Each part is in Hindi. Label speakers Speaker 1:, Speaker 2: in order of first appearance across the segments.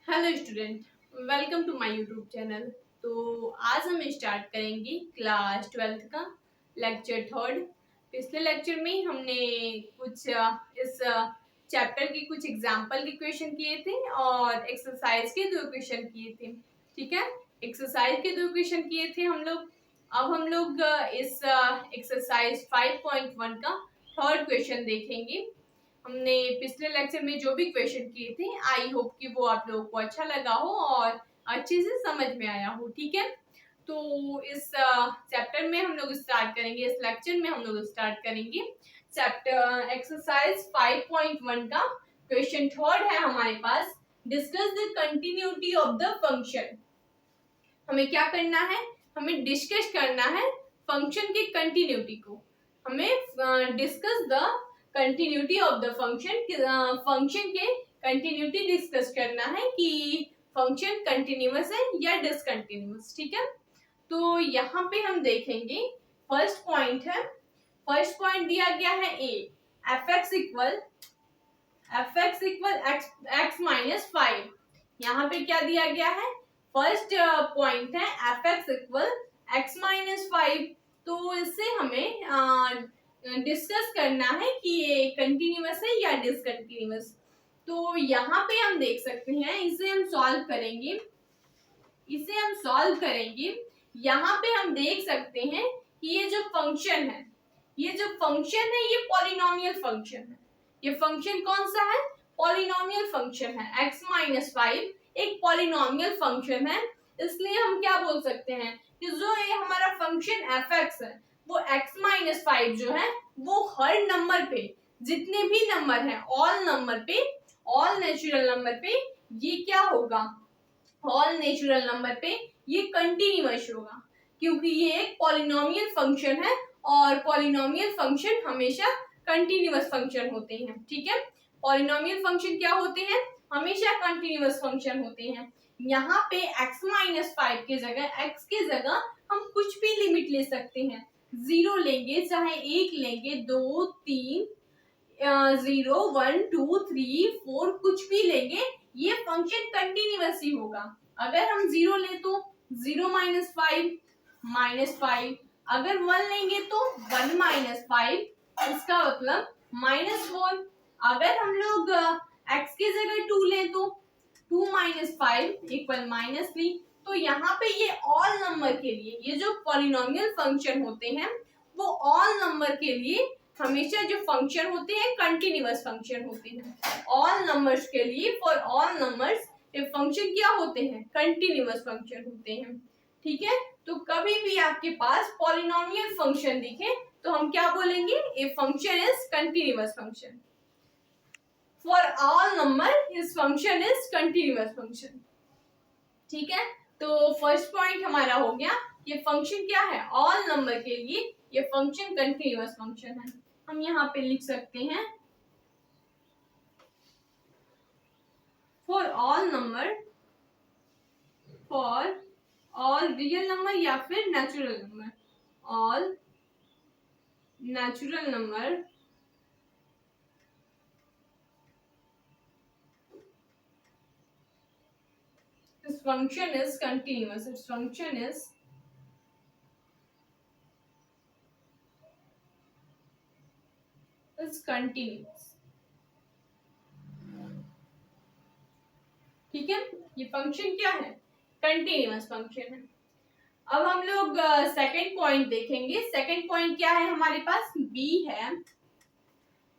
Speaker 1: Hello student, welcome to my YouTube channel. तो आज हम स्टार्ट करेंगे क्लास 12th का लेक्चर थर्ड। पिछले लेक्चर में हमने कुछ इस चैप्टर के कुछ एग्जाम्पल के क्वेश्चन किए थे और एक्सरसाइज के 2 क्वेश्चन किए थे। ठीक है, एक्सरसाइज के 2 क्वेश्चन किए थे हम लोग। अब हम लोग इस एक्सरसाइज 5.1 का थर्ड क्वेश्चन देखेंगे। हमने पिछले लेक्चर में जो भी क्वेश्चन किए थे, आई होप कि वो आप लोगों को अच्छा लगा हो और अच्छे से समझ में आया हो। ठीक है, तो इस चैप्टर में हम लोग स्टार्ट करेंगे, इस लेक्चर में हम लोग स्टार्ट करेंगे चैप्टर एक्सरसाइज 5.1 का क्वेश्चन थर्ड है हमारे पास। Discuss the continuity of the function. हमें क्या करना है, हमें डिस्कस करना है फंक्शन की कंटिन्यूटी को। हमें discuss the continuity of the function, function के कंटिन्यूटी डिस्कस करना है कि फंक्शन कंटिन्यूअस है या डिसकंटिन्यूअस। ठीक है, तो यहाँ पे हम देखेंगे फर्स्ट पॉइंट है, फर्स्ट पॉइंट दिया गया है a, f x equal x minus 5। यहाँ पे क्या दिया गया है, फर्स्ट पॉइंट है f x equal x minus 5। तो इससे हमें डिस्कस करना है कि ये कंटिन्यूअस है या डिसकंटिन्यूअस। तो यहाँ पे हम देख सकते हैं, इसे हम सॉल्व करेंगे, यहाँ पे हम देख सकते हैं कि ये जो फंक्शन है, ये पॉलिनोमियल फंक्शन है। ये फंक्शन कौन सा है, पॉलिनोमियल फंक्शन है। x माइनस 5 एक पॉलिनोमियल फंक्शन है, इसलिए हम क्या बोल सकते हैं कि जो ये हमारा फंक्शन f(x) है, वो x माइनस 5 जो है वो हर नंबर पे, जितने भी नंबर हैं, ऑल नंबर पे, ऑल नेचुरल नंबर पे ये क्या होगा, ऑल नेचुरल नंबर पे ये कंटिन्यूअस होगा, क्योंकि ये एक पॉलिनोमियल फंक्शन है और पॉलिनोमियल फंक्शन हमेशा कंटिन्यूअस फंक्शन होते हैं। ठीक है, पॉलिनोमियल फंक्शन क्या होते हैं, हमेशा कंटिन्यूअस फंक्शन होते हैं। यहाँ पे x माइनस 5 के जगह, x के जगह हम कुछ भी लिमिट ले सकते हैं, 0 लेंगे, चाहे 1 लेंगे, 2, 3, 0, 1, 2, 3, 4 कुछ भी लेंगे, ये फंक्शन कंटिन्यूअस ही होगा। अगर हम 0 ले तो 0 माइनस 5 माइनस 5, अगर 1 लेंगे तो 1 माइनस 5, इसका मतलब माइनस 4। अगर हम लोग x के जगह 2 लें तो 2 माइनस 5 इक्वल माइनस 3। तो यहाँ पे ये ऑल नंबर के लिए, ये जो पॉलिनोमियल फंक्शन होते हैं वो ऑल नंबर के लिए हमेशा जो फंक्शन होते हैं कंटिन्यूअस फंक्शन होते हैं। ऑल नंबर्स के लिए, फॉर ऑल नंबर्स ये फंक्शन क्या होते हैं, कंटिन्यूअस फंक्शन होते हैं। ठीक है, तो कभी भी आपके पास पॉलिनोमियल फंक्शन दिखे तो हम क्या बोलेंगे, a function is continuous function. For all number इस फंक्शन इज कंटिन्यूअस फंक्शन। ठीक है, तो फर्स्ट पॉइंट हमारा हो गया, ये फंक्शन क्या है, ऑल नंबर के लिए ये फंक्शन कंटिन्यूअस फंक्शन है। हम यहाँ पे लिख सकते हैं for all number, for all real number या फिर natural number, all natural number this function is continuous, its function is continuous। ठीक है, ये फंक्शन क्या है, कंटिन्यूअस फंक्शन है। अब हम लोग सेकंड पॉइंट देखेंगे। सेकंड पॉइंट क्या है हमारे पास, b है,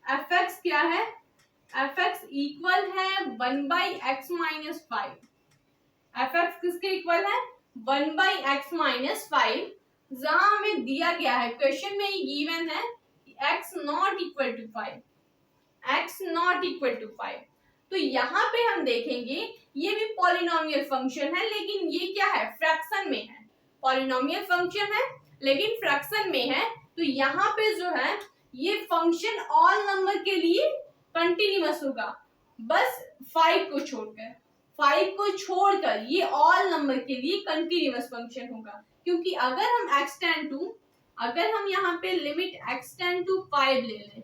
Speaker 1: एफ एक्स क्या है, एफ एक्स इक्वल है 1 by x minus 5। F x किसके इक्वल है, 1 बाई एक्स माइनस 5। जहां हमें दिया गया है, क्वेश्चन में ये गिवन है x not equal to 5, x not equal to 5। तो यहाँ पे हम देखेंगे ये भी पॉलिनोमियल फंक्शन है, लेकिन ये क्या है, फ्रैक्शन में है। पॉलिनोमियल फंक्शन है लेकिन फ्रैक्शन में है, तो यहाँ पे जो है ये फंक्शन ऑल नंबर के लिए कंटिन्यूअस होगा, बस 5 को छोड़कर, 5 को छोड़कर ये ऑल नंबर के लिए कंटिन्यूअस फंक्शन होगा। क्योंकि अगर हम अगर हम यहाँ पे लिमिट x टेंड टू 5 ले लें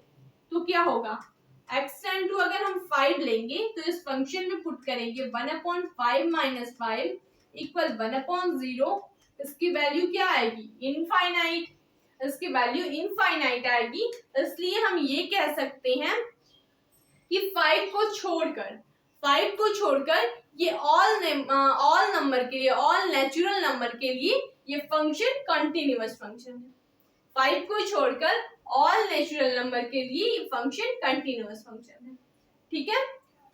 Speaker 1: तो क्या होगा, x टेंड टू अगर हम 5 5 लेंगे तो इस फंक्शन में पुट करेंगे 1/5 माइनस 5 इक्वल 1/0। इसकी वैल्यू क्या आएगी? इनफाइनाइट। इसकी वैल्यू इनफाइनाइट आएगी, इसलिए हम ये कह सकते हैं कि 5 को छोड़कर ये ऑल नंबर के लिए, ऑल नेचुरल नंबर के लिए ये फंक्शन कंटिन्यूअस फंक्शन है। 5 को छोड़कर ऑल नेचुरल नंबर के लिए ये फंक्शन कंटिन्यूअस फंक्शन है। ठीक है,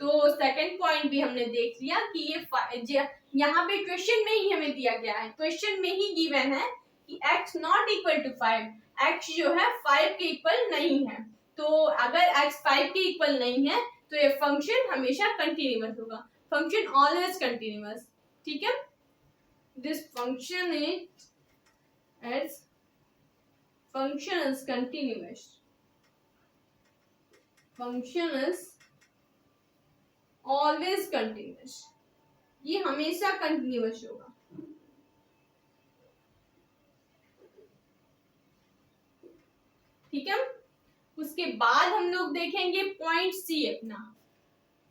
Speaker 1: तो सेकंड पॉइंट भी हमने देख लिया कि ये यहाँ पे क्वेश्चन में ही हमें दिया गया है, क्वेश्चन में ही गिवन है कि x not equal to 5, x जो है 5 के इक्वल नहीं है। तो अगर x 5 के इक्वल नहीं है तो ये फंक्शन हमेशा कंटिन्यूअस होगा, फंक्शन ऑलवेज कंटिन्यूअस। ठीक है, this function is continuous, function is always continuous, ये हमेशा कंटिन्यूअस होगा। ठीक है, उसके बाद हम लोग देखेंगे पॉइंट सी। अपना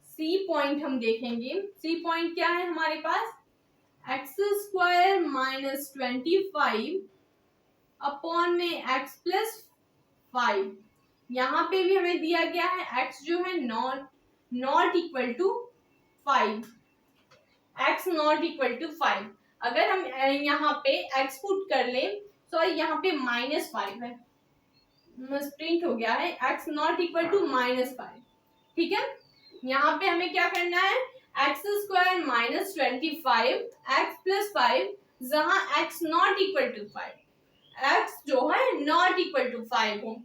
Speaker 1: सी पॉइंट हम देखेंगे। सी पॉइंट क्या है हमारे पास? x² माइनस 25 अपॉन में x प्लस 5। यहाँ पे भी हमें दिया गया है x जो है not equal to 5, x not equal to 5। अगर हम यहाँ पे x पुट कर लें, सॉरी यहाँ पे -5 है, प्रिंट हो गया है, x नॉट इक्वल टू -5। ठीक है, यहाँ पे हमें क्या करना है? x² माइनस 25 x प्लस 5, जहां x not equal to 5, x जो है नॉट इक्वल टू 5 हो,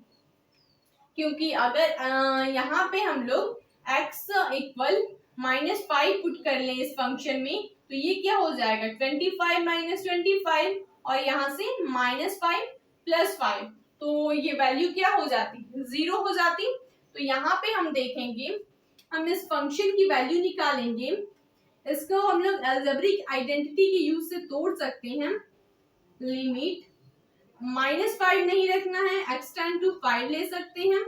Speaker 1: क्योंकि अगर यहाँ पे हम लोग x इक्वल -5 पुट कर लें इस फंक्शन में, तो ये क्या हो जाएगा? 25 माइनस 25 और यहाँ से -5 प्लस 5, तो ये वैल्यू क्या हो जाती? 0 हो जाती। तो यहाँ पे हम देखेंगे, हम इस फंक्शन की वैल्यू निकालेंगे। इसको हम लोग अलजेब्रिक आइडेंटिटी के यूज से तोड़ सकते हैं। लिमिट -5 नहीं रखना है, x टेंड टू 5 ले सकते हैं।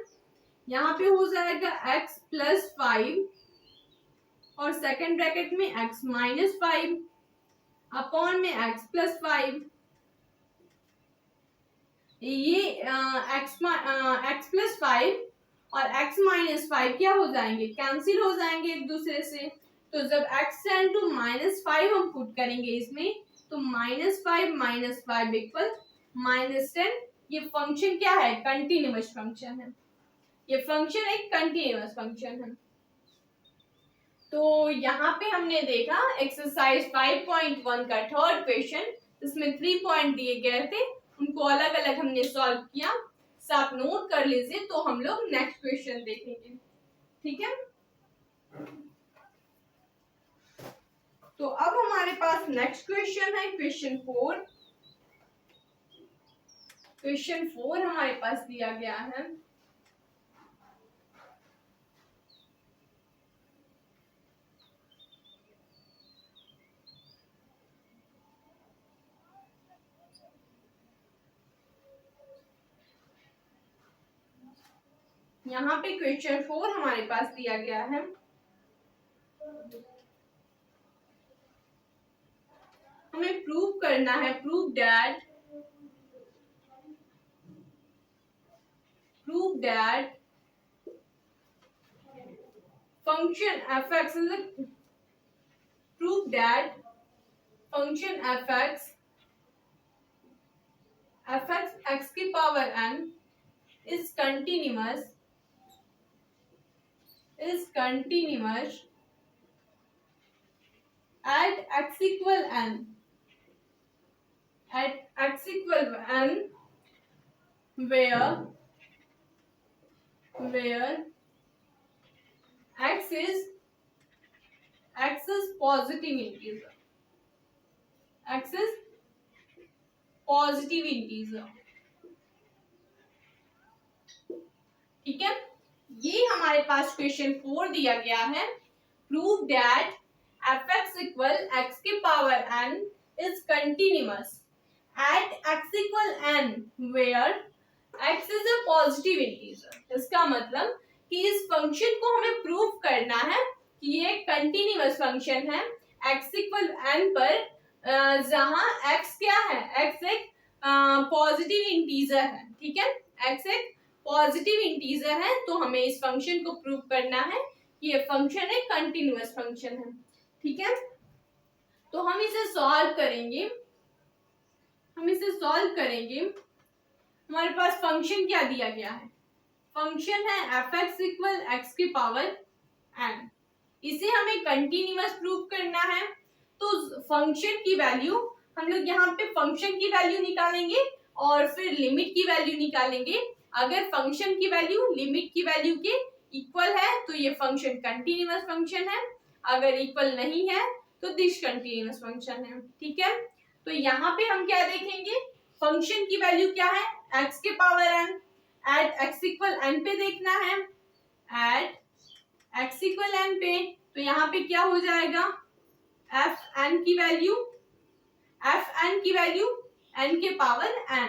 Speaker 1: यहाँ पे हो जाएगा x प्लस 5 और सेकेंड ब्रैकेट में x माइनस 5 अपॉन में x प्लस 5। ये x प्लस 5 और x माइनस 5 क्या हो जाएंगे? कैंसिल हो जाएंगे एक दूसरे से। तो जब x टेंड टू -5 हम पुट करेंगे इसमें, तो -5 माइनस 5 इक्वल -10। ये फंक्शन क्या है? कंटिन्यूअस फंक्शन है। ये फंक्शन एक कंटिन्यूअस फंक्शन है। तो यहाँ पे हमने देखा एक्सरसाइज 5.1 का थर्ड क्वेश्चन, इसमें 3 पॉइंट दिए गए थे, उनको अलग अलग हमने सॉल्व किया। आप नोट कर लीजिए, तो हम लोग नेक्स्ट क्वेश्चन देखेंगे। ठीक है, तो अब हमारे पास नेक्स्ट क्वेश्चन है क्वेश्चन 4। क्वेश्चन 4 हमारे पास दिया गया है। यहाँ पे क्वेश्चन 4 हमारे पास दिया गया है। हमें प्रूव करना है, prove that function fx is a prove that function fx x की power n is continuous at x equal n where x is positive integer, x is positive integer। ठीक है, ये हमारे पास क्वेश्चन 4 दिया गया है। Prove that fx equal x के power n is continuous at x equal n where x is a positive integer. इसका मतलब कि इस फंक्शन को हमें प्रूव करना है कि ये कंटिन्यूअस फंक्शन है x इक्वल n पर, जहां x क्या है, x एक पॉजिटिव इंटीजर है, ठीक है, x एक पॉजिटिव इंटीजर है, तो हमें इस फंक्शन को प्रूव करना है कि ये फंक्शन एक कंटिन्यूअस फंक्शन है, ठीक है। तो हम इसे सॉल्व करेंगे, हमारे पास फंक्शन क्या दिया गया है, फंक्शन है एफ एक्स इक्वल एक्स की पावर एन, इसे हमें कंटिन्यूअस प्रूव करना है। तो फंक्शन की वैल्यू हम लोग यहाँ पे फंक्शन की वैल्यू निकालेंगे और फिर लिमिट की वैल्यू निकालेंगे। अगर फंक्शन की वैल्यू लिमिट की वैल्यू के इक्वल है तो ये फंक्शन कंटिन्यूअस फंक्शन है, अगर इक्वल नहीं है तो डिसकंटिन्यूअस फंक्शन है, ठीक है। तो यहाँ पे हम क्या देखेंगे, फंक्शन की वैल्यू क्या है, x के power n, at x equal n पे देखना है, एट x इक्वल n पे, तो यहाँ पे क्या हो जाएगा, fn की वैल्यू n के पावर n,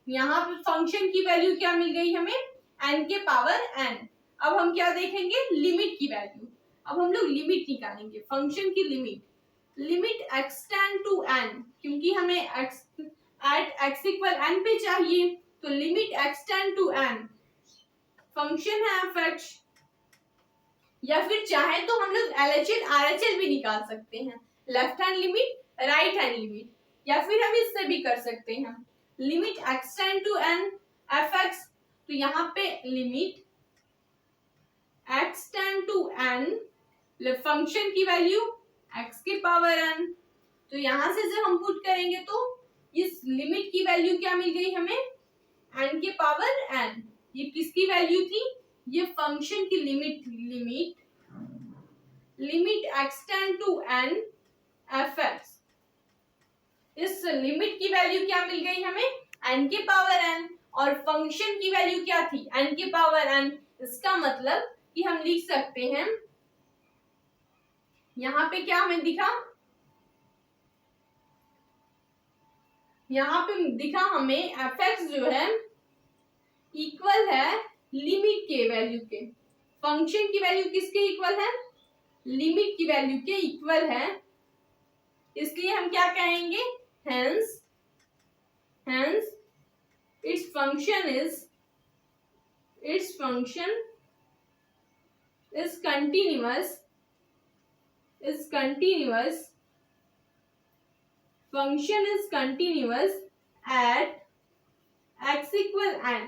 Speaker 1: यहाँ पे फंक्शन की वैल्यू क्या मिल गई हमें, n के पावर n। अब हम क्या देखेंगे, लिमिट की वैल्यू, अब हम लोग लिमिट निकालेंगे, फंक्शन की limit x tend to n, क्योंकि हमें x at x equal n पे चाहिए, तो limit x tend to n, function है f(x), या फिर चाहे तो हम लोग LHL RHL भी निकाल सकते हैं, left hand limit right hand limit, या फिर हम इससे भी कर सकते हैं limit x tend to n f(x), तो यहाँ पे limit x tend to n, function की वैल्यू x के पावर n, तो यहां से जब हम पुट करेंगे तो इस लिमिट की वैल्यू क्या मिल गई हमें, n के पावर n, ये किसकी वैल्यू थी, ये फंक्शन की limit x tend to n f(x), इस लिमिट की वैल्यू क्या मिल गई हमें, n के पावर n, और फंक्शन की वैल्यू क्या थी, n के पावर n। इसका मतलब कि हम लिख सकते हैं, यहाँ पे क्या हमें दिखा, यहाँ पे दिखा हमें f(x) जो है इक्वल है लिमिट के वैल्यू के, फंक्शन की वैल्यू किसके इक्वल है, लिमिट की वैल्यू के इक्वल है, इसलिए हम क्या कहेंगे, hence its function is continuous, function is continuous at x equal n।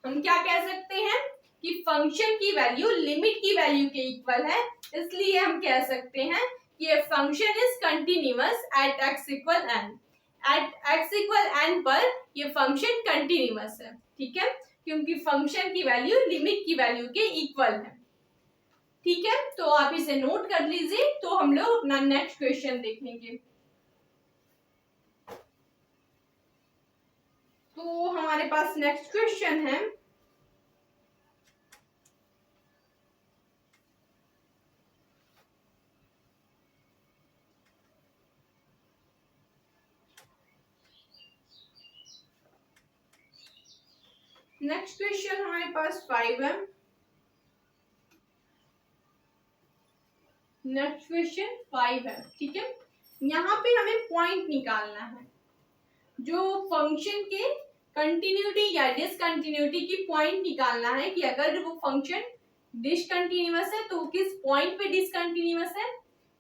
Speaker 1: हम क्या कह सकते हैं कि फंक्शन की वैल्यू लिमिट की वैल्यू के इक्वल है, इसलिए हम कह सकते हैं कि ये function is continuous at x equal n, at x equal n पर ये फंक्शन कंटिन्यूअस है, ठीक है, क्योंकि फंक्शन की वैल्यू लिमिट की वैल्यू के इक्वल है, ठीक है। तो आप इसे नोट कर लीजिए। तो हम लोग अपना नेक्स्ट क्वेश्चन देखेंगे। तो हमारे पास नेक्स्ट क्वेश्चन है, नेक्स्ट क्वेश्चन हमारे पास 5 है, नेक्स्ट क्वेश्चन 5 है, ठीक है। यहाँ पे हमें पॉइंट निकालना है, जो फंक्शन के कंटिन्यूटी या डिसकंटिन्यूटी की पॉइंट निकालना है कि अगर वो फंक्शन डिसकंटिन्यूअस है तो किस पॉइंट पे डिसकंटिन्यूअस है,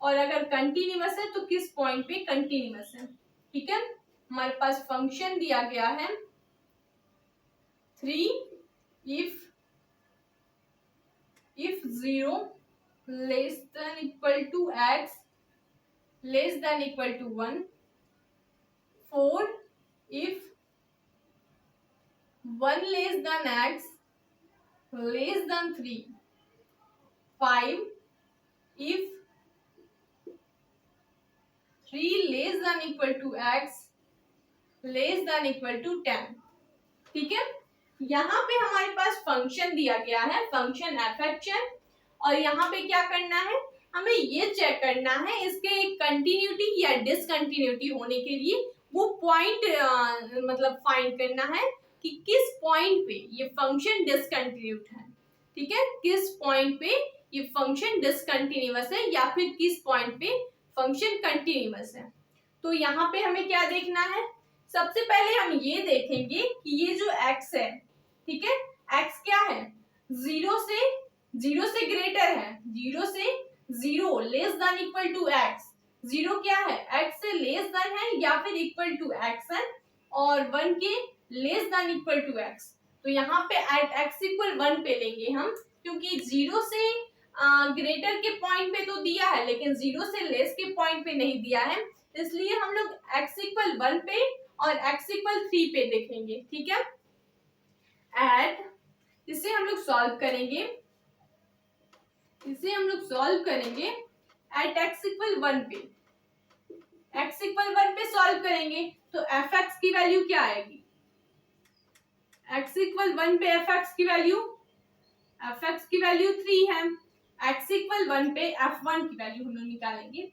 Speaker 1: और अगर कंटिन्यूअस है तो किस पॉइंट पे कंटिन्यूअस है, ठीक है। हमारे पास फंक्शन दिया गया है 3 if 0 less than equal to x less than equal to 1, 4 if 1 less than x less than 3, 5 if 3 less than equal to x less than equal to 10, ठीक है। यहाँ पे हमारे पास फंक्शन दिया गया है, फंक्शन f(x) है, और यहाँ पे क्या करना है, हमें ये चेक करना है इसके कंटिन्यूटी या डिसकंटिन्यूटी होने के लिए वो पॉइंट मतलब फाइंड करना है कि किस पॉइंट पे ये फंक्शन डिसकंटिन्यूट है। ठीक है, किस पॉइंट पे ये फंक्शन डिसकंटिन्यूअस है या फिर किस पॉइंट पे फंक्शन कंटिन्यूअस है। तो यहाँ पे हमें क्या देखना है, सबसे पहले हम ये देखेंगे कि ये जो x है, ठीक है, x क्या है, जीरो से ग्रेटर है, जीरो से zero less than equal to x, zero क्या है, x से लेस देन है या फिर इक्वल टू x है, और 1 के less than equal to x। तो यहाँ पे एट x इक्वल 1 पे लेंगे हम, क्योंकि जीरो से ग्रेटर के पॉइंट पे तो दिया है लेकिन जीरो से लेस के पॉइंट पे नहीं दिया है, इसलिए हम लोग x इक्वल 1 पे और x इक्वल 3 पे देखेंगे, ठीक है। एट, इसे हम लोग सॉल्व करेंगे, एट x इक्वल 1 पे, x इक्वल 1 पे सॉल्व करेंगे तो fx की वैल्यू क्या आएगी, x इक्वल 1 पे fx की वैल्यू 3 है, x इक्वल 1 पे f1 की वैल्यू हम लोग निकालेंगे,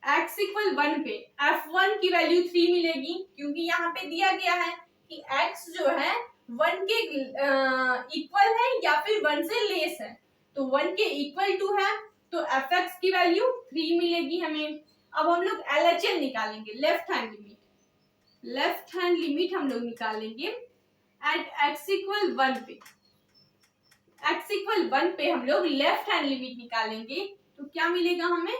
Speaker 1: x इक्वल 1 पे f1 की वैल्यू 3 मिलेगी, क्योंकि यहाँ पे दिया गया है कि x जो है 1 के इक्वल है या फिर 1 से लेस है, तो 1 के इक्वल टू है, तो fx की वैल्यू 3 मिलेगी हमें। अब हम लोग LHL निकालेंगे, लेफ्ट हैंड लिमिट हम लोग निकालेंगे एट x इक्वल 1 पे, x इक्वल 1 पे हम लोग लेफ्ट हैंड लिमिट निकालेंगे, तो क्या मिलेगा हमें,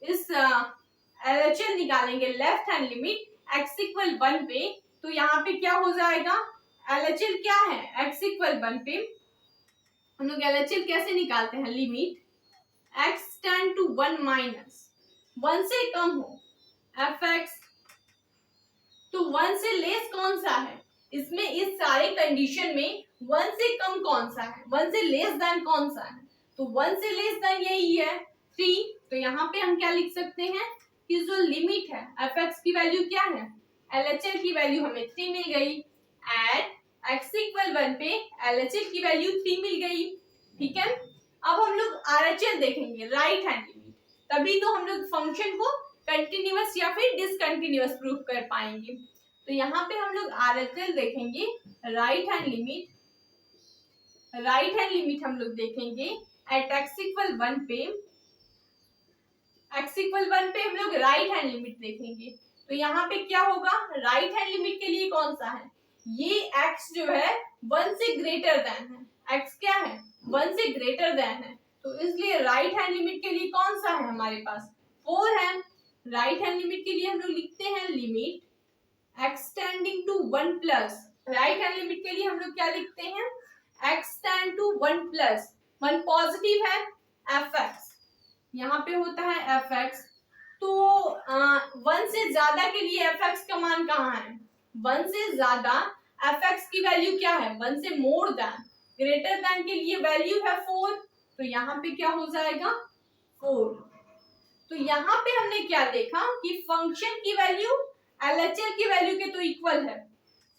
Speaker 1: इस LHL निकालेंगे left hand limit x equal 1 पे, तो यहाँ पे क्या हो जाएगा, LHL क्या है, x इक्वल 1 पे हम लोग LHL कैसे निकालते हैं, limit x tend to 1 minus 1 से कम हो fx, तो 1 से लेस कौन सा है, इसमें इस सारे कंडीशन में 1 से कम कौन सा है, 1 से लेस देन कौन सा है, तो 1 से लेस देन यही है 3, तो यहाँ पे हम क्या लिख सकते हैं कि जो लिमिट है fx की वैल्यू क्या है, LHL की वैल्यू हमें 3 मिल गई, एट x इक्वल 1 पे LHL की वैल्यू 3 मिल गई, ठीक है। अब हम लोग RHL देखेंगे, राइट हैंड लिमिट, तभी तो हम लोग फंक्शन को कंटिन्यूअस या फिर डिसकंटिन्यूअस प्रूफ कर पाएंगे। तो यहाँ पे हम लोग RHL देखेंगे, राइट हैंड लिमिट हम लोग देखेंगे एट x इक्वल 1 पे, x इक्वल 1 पे हम लोग राइट हैंड लिमिट देखेंगे, तो यहाँ पे क्या होगा, राइट हैंड लिमिट के लिए कौन सा है, ये x जो है 1 से ग्रेटर देन है, x क्या है 1 से ग्रेटर देन है, तो इसलिए राइट हैंड लिमिट के लिए कौन सा है हमारे पास 4 है। राइट हैंड लिमिट के लिए हम लोग लिखते हैं limit x tending to 1 plus, right hand limit के लिए हम लोग क्या लिखते हैं, x tend to 1 plus 1 positive है fx, यहाँ पे होता है fx, तो 1 से ज्यादा के लिए fx का मान कहाँ है, 1 से ज्यादा fx की वैल्यू क्या है, 1 से मोर देन, ग्रेटर देन के लिए वैल्यू है 4, तो यहाँ पे क्या हो जाएगा 4। तो यहाँ पे हमने क्या देखा कि फंक्शन की वैल्यू LHL की वैल्यू के तो इक्वल है,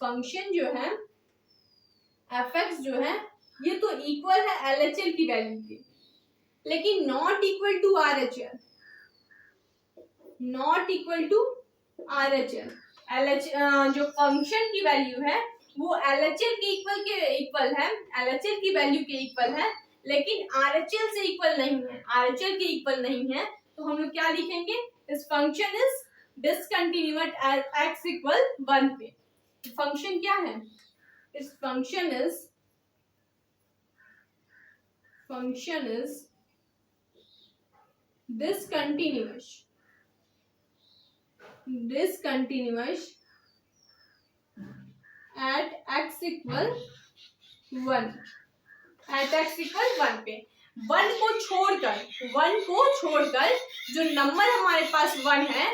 Speaker 1: फंक्शन जो है fx जो है ये तो इक्वल है LHL की वैल्यू के, लेकिन नॉट इक्वल टू RHL, जो फंक्शन की वैल्यू है वो LHL के इक्वल है, LHL की वैल्यू के इक्वल है, लेकिन RHL से इक्वल नहीं है, RHL के इक्वल नहीं है, तो हम लोग क्या लिखेंगे, इस function is discontinuous at x equal 1 पे। फंक्शन क्या है, इस function is discontinuous at x equal 1, पे 1 को छोड़कर जो नंबर हमारे पास 1 है,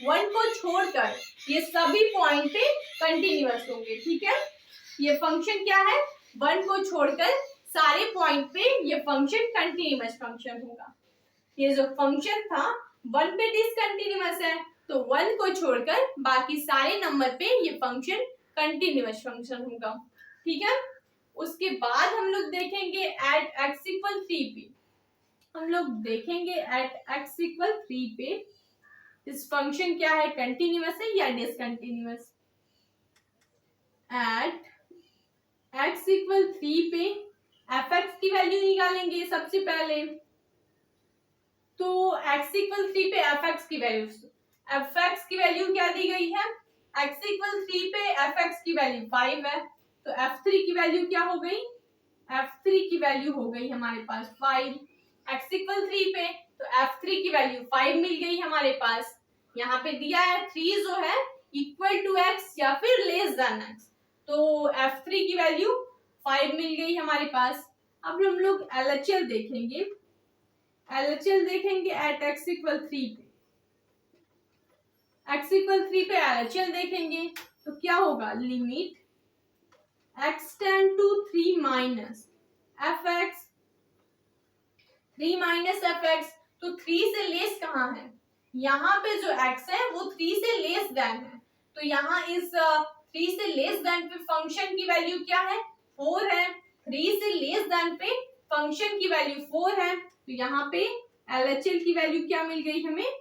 Speaker 1: 1 को छोड़कर ये सभी पॉइंट पे कंटिन्यूअस होंगे, ठीक है। ये फंक्शन क्या है, 1 को छोड़कर सारे पॉइंट पे ये फंक्शन कंटिन्यूअस फंक्शन होगा। ये जो फंक्शन था 1 पे डिसकंटिन्यूअस है, तो 1 को छोड़कर बाकी सारे नंबर पे ये फंक्शन कंटिन्यूअस फंक्शन होगा, ठीक है। उसके बाद हम लोग देखेंगे एट x इक्वल 3 पे, हम लोग देखेंगे एट x इक्वल 3 पे इस फंक्शन क्या है, कंटिन्यूअस है या डिसकंटिन्यूअस। एट x इक्वल 3 पे fx की वैल्यू निकालेंगे सबसे पहले। तो x इक्वल 3 पे fx की वैल्यू क्या दी गई है, x इक्वल 3 पे fx की वैल्यू 5 है, तो f3 की वैल्यू क्या हो गई, f3 की वैल्यू हो गई हमारे पास 5। x इक्वल 3 पे तो f3 की वैल्यू 5 मिल गई हमारे पास। यहाँ पे दिया है 3 जो है इक्वल टू x या फिर लेस देन x, तो f3 की वैल्यू 5 मिल गई हमारे पास। अब हम लोग LHL देखेंगे, LHL देखेंगे एट x इक्वल 3 पे, x इक्वल 3 पे LHL देखेंगे तो क्या होगा, limit x tend to 3 minus fx, 3 minus fx, तो 3 से लेस कहाँ है, यहाँ पे जो x है वो 3 से लेस देन है, तो यहाँ इस 3 से लेस देन पे फंक्शन की वैल्यू क्या है, 4 है। 3 से लेस देन पे फंक्शन की वैल्यू 4 है, तो यहाँ पे LHL की वैल्यू क्या मिल गई हमें,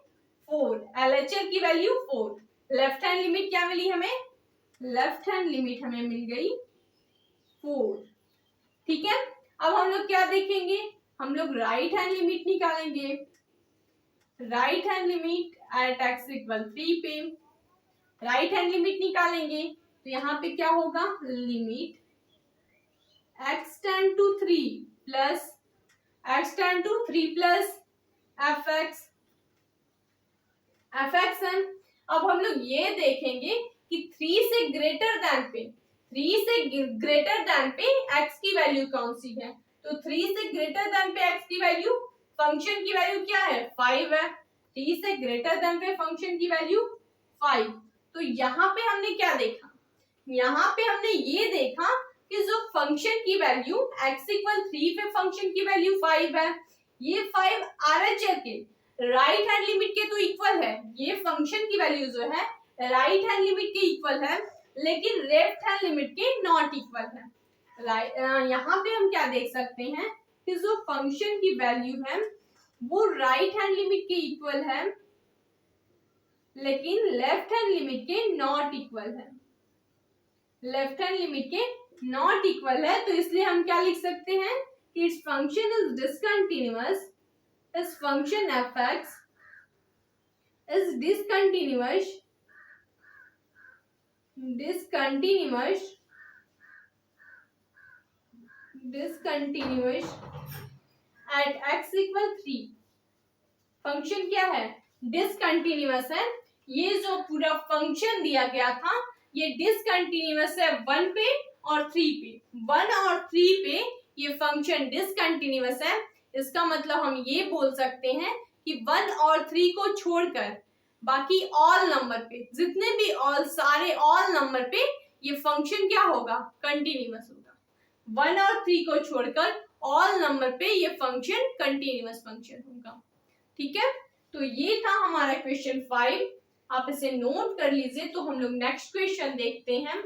Speaker 1: 4। LHL की वैल्यू 4। लेफ्ट हैंड लिमिट क्या मिली हमें, लेफ्ट हैंड लिमिट हमें मिल गई 4। ठीक है, अब हम लोग क्या देखेंगे, हम लोग राइट हैंड लिमिट निकालेंगे। Right hand limit at x equal 3 पे राइट हैंड लिमिट निकालेंगे तो यहाँ पे क्या होगा, limit x tend to 3 plus x tend to 3 plus fx है। अब हम लोग ये देखेंगे कि 3 से ग्रेटर देन पे, 3 से ग्रेटर देन पे x की वैल्यू कौन सी है, तो 3 से ग्रेटर देन पे x की वैल्यू, फंक्शन की वैल्यू क्या है, 5 है। 3 से ग्रेटर देन पे फंक्शन की वैल्यू 5, तो यहाँ पे हमने क्या देखा, यहाँ पे हमने ये देखा कि जो फंक्शन की वैल्यू x इक्वल 3 पे फंक्शन की वैल्यू 5 है, ये 5 RHL के राइट हैंड लिमिट के तो इक्वल है, ये फंक्शन की वैल्यू जो है राइट हैंड लिमिट के इक्वल है, लेकिन लेफ्ट हैंड लिमिट के नॉट इक्वल है। यहाँ पे हम क्या देख सकते हैं कि जो फंक्शन की वैल्यू है वो राइट हैंड लिमिट के इक्वल है, लेकिन लेफ्ट हैंड लिमिट के नॉट इक्वल है, लेफ्ट हैंड लिमिट के नॉट इक्वल है, तो इसलिए हम क्या लिख सकते हैं कि इट्स फंक्शन इज डिसकंटिन्यूअस, इस function fx is discontinuous at x equal 3। Function क्या है, डिसकंटिन्यूअस है। ये जो पूरा फंक्शन दिया गया था ये डिसकंटिन्यूअस है 1 पे और 3 पे, 1 और 3 पे ये फंक्शन डिसकंटिन्यूअस है। इसका मतलब हम ये बोल सकते हैं कि 1 और 3 को छोड़कर बाकी ऑल नंबर पे, जितने भी सारे ऑल नंबर पे ये फंक्शन क्या होगा, कंटिन्यूअस होगा। 1 और 3 को छोड़कर ऑल नंबर पे ये फंक्शन कंटिन्यूअस फंक्शन होगा। ठीक है, तो ये था हमारा क्वेश्चन 5, आप इसे नोट कर लीजिए। तो हम लोग नेक्स्ट क्वेश्चन देखते हैं।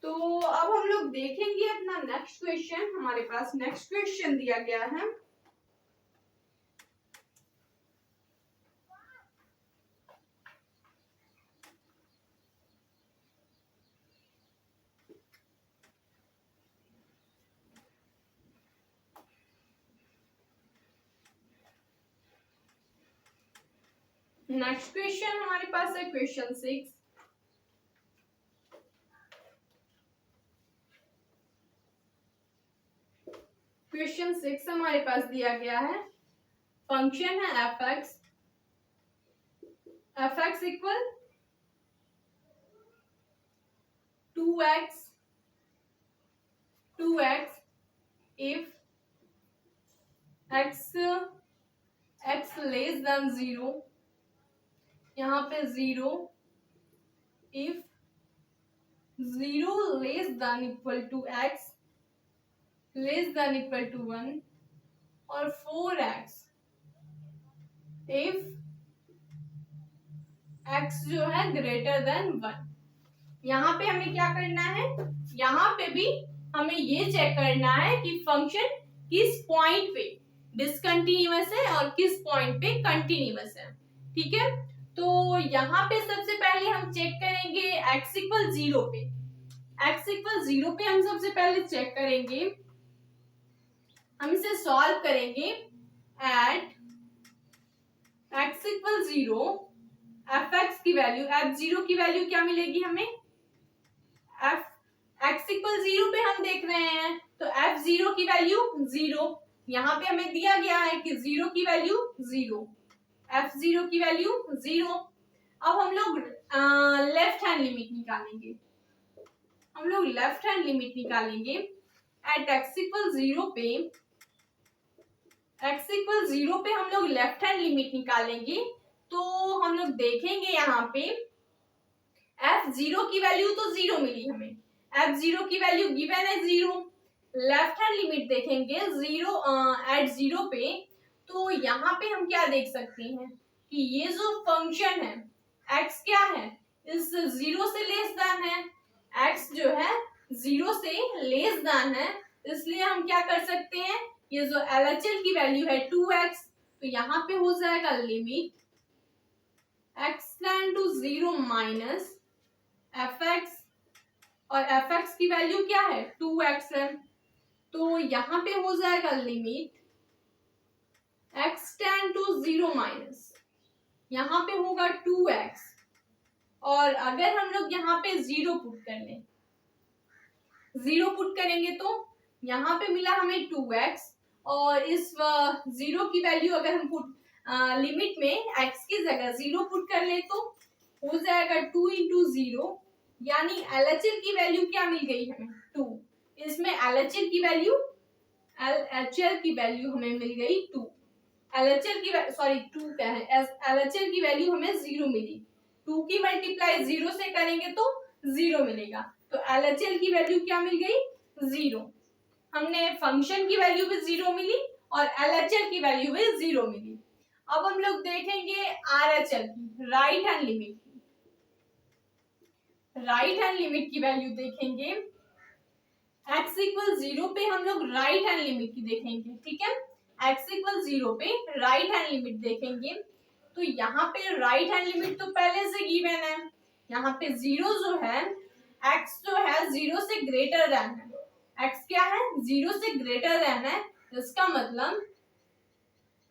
Speaker 1: तो अब हम लोग देखेंगे अपना नेक्स्ट क्वेश्चन। हमारे पास नेक्स्ट क्वेश्चन दिया गया है, नेक्स्ट क्वेश्चन हमारे पास है क्वेश्चन 6। क्वेश्चन 6 हमारे पास दिया गया है, फंक्शन है fx equal 2x if x less than 0, यहाँ पे 0, if 0 less than equal to x less than equal to 1, और 4x if x जो है ग्रेटर देन 1। यहाँ पे हमें क्या करना है, यहाँ पे भी हमें ये चेक करना है कि फंक्शन किस पॉइंट पे डिसकंटिन्यूअस है और किस पॉइंट पे कंटिन्यूअस है। ठीक है, तो यहाँ पे सबसे पहले हम चेक करेंगे x इक्वल 0 पे। x इक्वल 0 पे हम सबसे पहले चेक करेंगे, हम इसे सॉल्व करेंगे। एट x इक्वल 0 fx की वैल्यू, f0 की वैल्यू क्या मिलेगी हमें, x इक्वल 0 पे हम देख रहे हैं तो f0 की वैल्यू 0, यहाँ पे हमें दिया गया है कि 0 की वैल्यू 0, f0 की वैल्यू 0। अब हम लोग लेफ्ट हैंड लिमिट निकालेंगे, हम लोग लेफ्ट हैंड लिमिट निकालेंगे। एट x इक्वल 0 पे, x इक्वल 0 पे हम लोग लेफ्ट हैंड लिमिट निकालेंगे तो हम लोग देखेंगे यहाँ पे f0 की वैल्यू तो 0 मिली हमें, f0 की वैल्यू गिवन है 0। लेफ्ट हैंड लिमिट देखेंगे 0 एट 0 पे, तो यहाँ पे हम क्या देख सकते हैं कि ये जो फंक्शन है x क्या है, इस 0 से लेस देन है, x जो है 0 से लेस देन है, इसलिए हम क्या कर सकते हैं, ये जो LHL की वैल्यू है 2x, तो यहाँ पे हो जाएगा limit x tend to 0 minus fx, और fx की वैल्यू क्या है 2x है, तो यहाँ पे हो जाएगा limit x tend to 0 minus, यहाँ पे होगा 2x, और अगर हम लोग यहाँ पे 0 पुट कर लें, 0 पुट करेंगे तो यहाँ पे मिला हमें 2x, और इस 0 की वैल्यू अगर हम पुट लिमिट में x की जगह 0 पुट कर ले तो हो जाएगा 2 इंटू 0, यानी LHL की वैल्यू क्या मिल गई हमें 2, इसमें LHL की वैल्यू हमें मिल गई 2, LHL की सॉरी 2 क्या है, LHL की वैल्यू हमें 0 मिली, 2 की मल्टीप्लाई 0 से करेंगे तो 0 मिलेगा, तो LHL की वैल्यू क्या मिल गई 0। हमने फंक्शन की वैल्यू भी 0 मिली और LHL की वैल्यू भी 0 मिली। अब हम लोग देखेंगे RHL की, राइट हैंड लिमिट की, राइट हैंड लिमिट की वैल्यू देखेंगे। x इक्वल 0 पे हम लोग राइट हैंड लिमिट की देखेंगे, ठीक है, x इक्वल 0 पे राइट हैंड लिमिट देखेंगे, तो यहाँ पे राइट हैंड लिमिट तो पहले से गिवन है, यहाँ पे 0 जो है, x जो है 0 से ग्रेटर देन है, x क्या है 0 से ग्रेटर देन है, इसका मतलब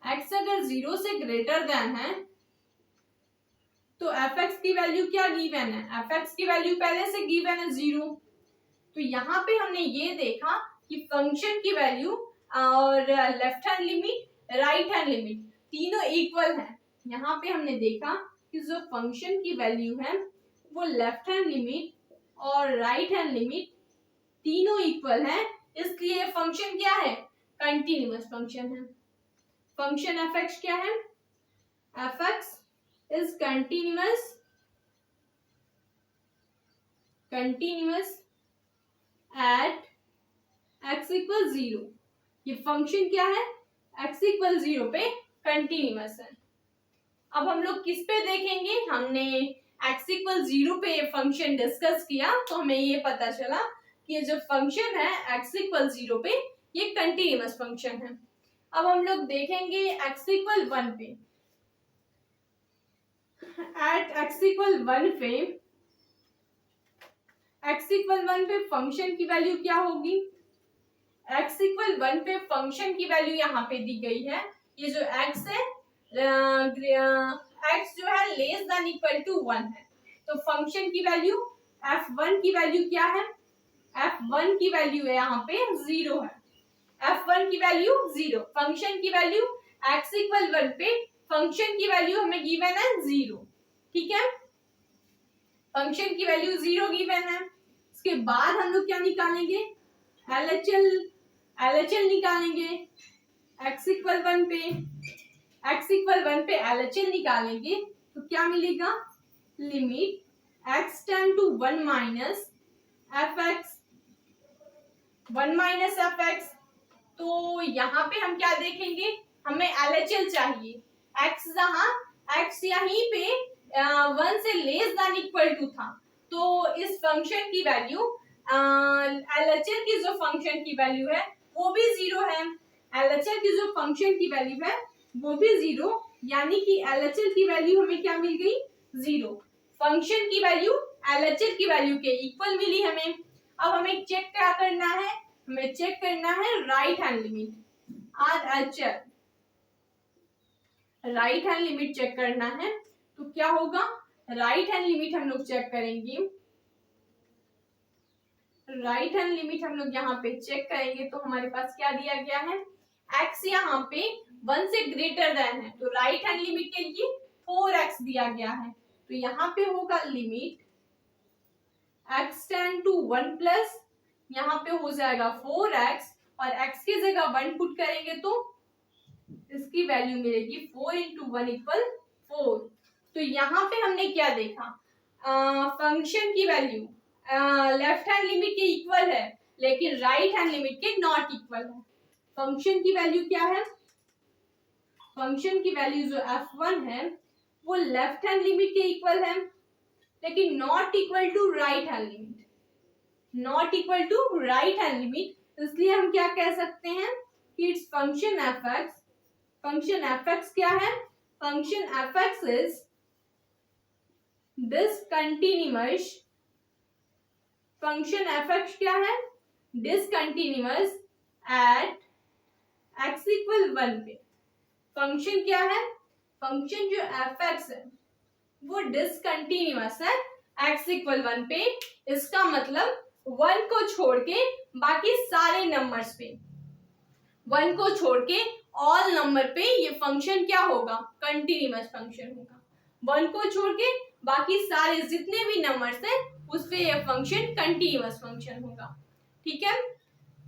Speaker 1: x अगर 0 से ग्रेटर देन है तो fx की वैल्यू क्या गिवन है, fx की वैल्यू पहले से गिवन है 0, तो यहाँ पे हमने ये देखा कि फंक्शन की वैल्यू और left hand limit, right hand limit तीनों इक्वल है। यहाँ पे हमने देखा कि जो फंक्शन की वैल्यू है वो लेफ्ट हैंड लिमिट और राइट हैंड लिमिट तीनों इक्वल है, इसलिए फंक्शन क्या है कंटिन्यूअस फंक्शन है। फंक्शन fx क्या है, fx is continuous at x equal 0, ये फंक्शन क्या है x इक्वल 0 पे कंटिन्यूअस है। अब हम लोग किस पे देखेंगे, हमने x इक्वल 0 पे ये फंक्शन डिस्कस किया तो हमें ये पता चला कि ये जो फंक्शन है x इक्वल 0 पे ये कंटिन्यूअस फंक्शन है। अब हम लोग देखेंगे x इक्वल 1 पे, एट x इक्वल 1 पे, x इक्वल 1 पे फंक्शन की वैल्यू क्या होगी, x इक्वल 1 पे फंक्शन की वैल्यू यहाँ पे दी गई है, ये जो x है x जो है लेस देन इक्वल टू 1 है, तो फंक्शन की वैल्यू f1 की वैल्यू क्या है, f1 की वैल्यू है यहाँ पे 0 है, f1 की वैल्यू 0, फंक्शन की वैल्यू x इक्वल 1 पे फंक्शन की वैल्यू हमें गिवन है 0, ठीक है, फंक्शन की वैल्यू 0 गिवन है। उसके बाद हम लोग क्या निकालेंगे, LHL निकालेंगे, x इक्वल 1 पे LHL निकालेंगे तो क्या मिलेगा, limit x tend to 1 minus fx, तो यहाँ पे हम क्या देखेंगे, हमें LHL चाहिए, x जहाँ x यहीं पे 1 से लेस देन इक्वल टू था, तो इस फंक्शन की वैल्यू LHL की जो फंक्शन की वैल्यू है वो भी 0 है, LHL की जो फंक्शन की वैल्यू है वो भी 0, यानी कि LHS की वैल्यू हमें क्या मिल गई, 0। फंक्शन की वैल्यू LHS की वैल्यू के इक्वल मिली हमें। अब हमें चेक क्या करना है, हमें चेक करना है right hand limit. RHS right hand limit check करना है, तो क्या होगा, राइट हैंड लिमिट हम लोग चेक करेंगे। राइट हैंड लिमिट हम लोग यहाँ पे चेक करेंगे तो हमारे पास क्या दिया गया है, x यहाँ पे 1 से ग्रेटर देन है, तो राइट हैंड लिमिट के लिए 4x दिया गया है। तो यहाँ पे होगा limit x tend to 1 plus यहाँ पे हो जाएगा 4x और x की जगह 1 पुट करेंगे तो इसकी वैल्यू मिलेगी 4 इंटू 1 इक्वल 4। तो यहाँ पे हमने क्या देखा, फंक्शन की वैल्यू लेफ्ट हैंड लिमिट के इक्वल है लेकिन राइट हैंड लिमिट के नॉट इक्वल है। फंक्शन की वैल्यू क्या है, फंक्शन की वैल्यू जो f1 है वो लेफ्ट हैंड लिमिट के इक्वल है लेकिन not equal to right hand limit, not equal to right hand limit. इसलिए हम क्या कह सकते हैं कि it's function fx, function fx क्या है, function fx is discontinuous, function fx क्या है, डिसकंटिन्यूअस एट x इक्वल 1 पे। फंक्शन क्या है, फंक्शन जो fx है वो डिसकंटिन्यूअस है x इक्वल 1 पे। इसका मतलब 1 को छोड़ के बाकी सारे नंबर्स पे, 1 को छोड़ के ऑल नंबर पे ये फंक्शन क्या होगा, कंटिन्यूअस फंक्शन होगा। 1 को छोड़ के बाकी सारे जितने भी नंबर्स हैं उस पे ये फंक्शन कंटिन्यूअस फंक्शन होगा। ठीक है,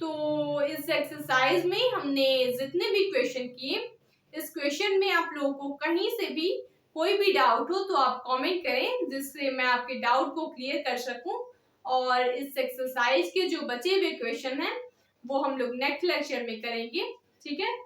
Speaker 1: तो इस एक्सरसाइज में हमने जितने भी क्वेश्चन किए, इस क्वेश्चन में आप लोगों को कहीं से भी कोई भी डाउट हो तो आप कमेंट करें जिससे मैं आपके डाउट को क्लियर कर सकूं। और इस एक्सरसाइज के जो बचे हुए क्वेश्चन हैं वो हम लोग नेक्स्ट लेक्चर में करेंगे। ठीक है।